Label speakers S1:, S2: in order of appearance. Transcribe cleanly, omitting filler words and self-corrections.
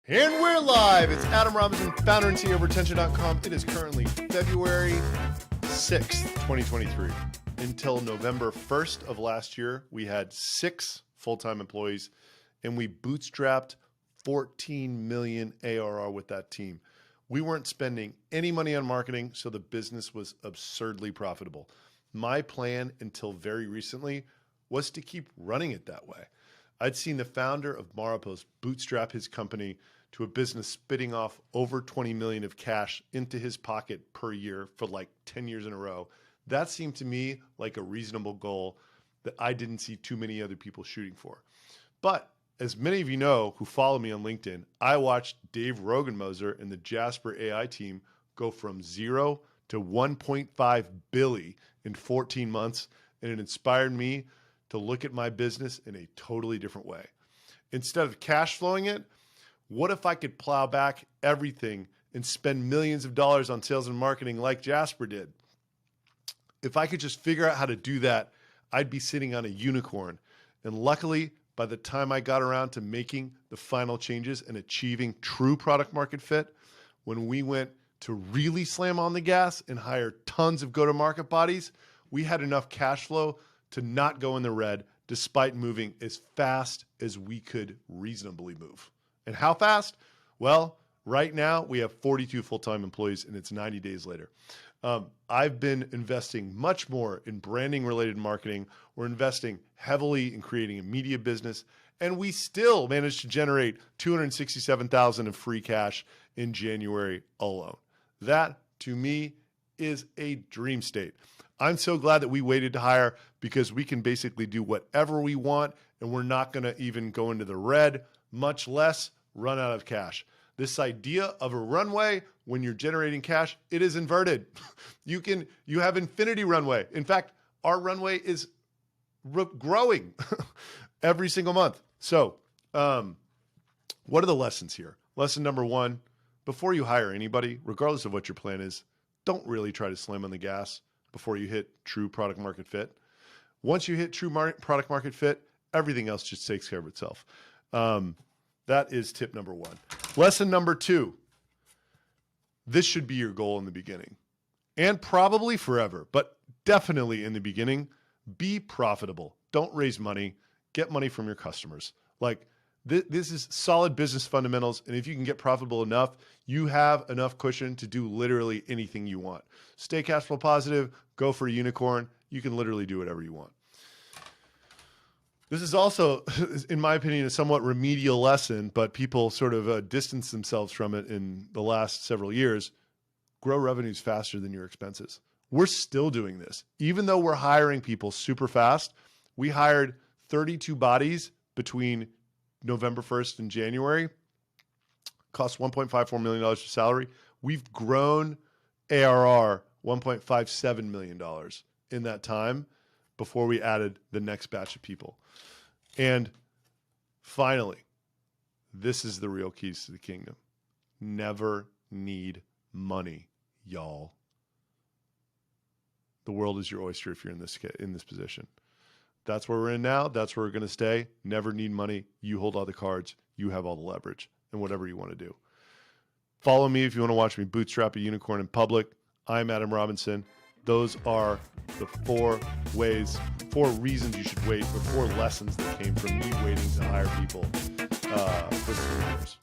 S1: And we're live. It's Adam Robinson, founder and CEO of Retention.com. It is currently February 6th, 2023. Until November 1st of last year, we had 6 full-time employees, and we bootstrapped 14 million ARR with that team. We weren't spending any money on marketing, so the business was absurdly profitable. My plan until very recently was to keep running it that way. I'd seen the founder of Maripos bootstrap his company to a business spitting off over 20 million of cash into his pocket per year for like 10 years in a row. That seemed to me like a reasonable goal that I didn't see too many other people shooting for. But as many of you know who follow me on LinkedIn, I watched Dave Rogenmoser and the Jasper AI team go from 0 to 1.5 billion in 14 months, and it inspired me to look at my business in a totally different way. Instead of cash flowing it, what if I could plow back everything and spend millions of dollars on sales and marketing like Jasper did? If I could just figure out how to do that, I'd be sitting on a unicorn. And luckily, by the time I got around to making the final changes and achieving true product market fit, when we went to really slam on the gas and hire tons of go-to-market bodies, we had enough cash flow to not go in the red despite moving as fast as we could reasonably move. And how fast? Well, right now we have 42 full-time employees and it's 90 days later. I've been investing much more in branding related marketing. We're investing heavily in creating a media business, and we still managed to generate $267,000 of free cash in January alone. That to me is a dream state. I'm so glad that we waited to hire because we can basically do whatever we want and we're not going to even go into the red, much less run out of cash. This idea of a runway when you're generating cash, it is inverted. You have infinity runway. In fact, our runway is growing every single month. So what are the lessons here? Lesson number 1, before you hire anybody, regardless of what your plan is, don't really try to slam on the gas before you hit true product market fit. Once you hit true product market fit, everything else just takes care of itself. That is tip number 1. Lesson number 2, this should be your goal in the beginning and probably forever, but definitely in the beginning, be profitable. Don't raise money, get money from your customers. Like this is solid business fundamentals. And if you can get profitable enough, you have enough cushion to do literally anything you want. Stay cash flow positive, go for a unicorn. You can literally do whatever you want. This is also, in my opinion, a somewhat remedial lesson, but people sort of distance themselves from it in the last several years. Grow revenues faster than your expenses. We're still doing this. Even though we're hiring people super fast, we hired 32 bodies between November 1st and January, cost $1.54 million for salary. We've grown ARR $1.57 million in that time before we added the next batch of people. And finally, this is the real keys to the kingdom. Never need money, y'all. The world is your oyster if you're in this position. That's where we're in now. That's where we're going to stay. Never need money. You hold all the cards. You have all the leverage and whatever you want to do. Follow me if you want to watch me bootstrap a unicorn in public. I'm Adam Robinson. Those are the 4 reasons you should wait, or 4 lessons that came from me waiting to hire people for 3 years.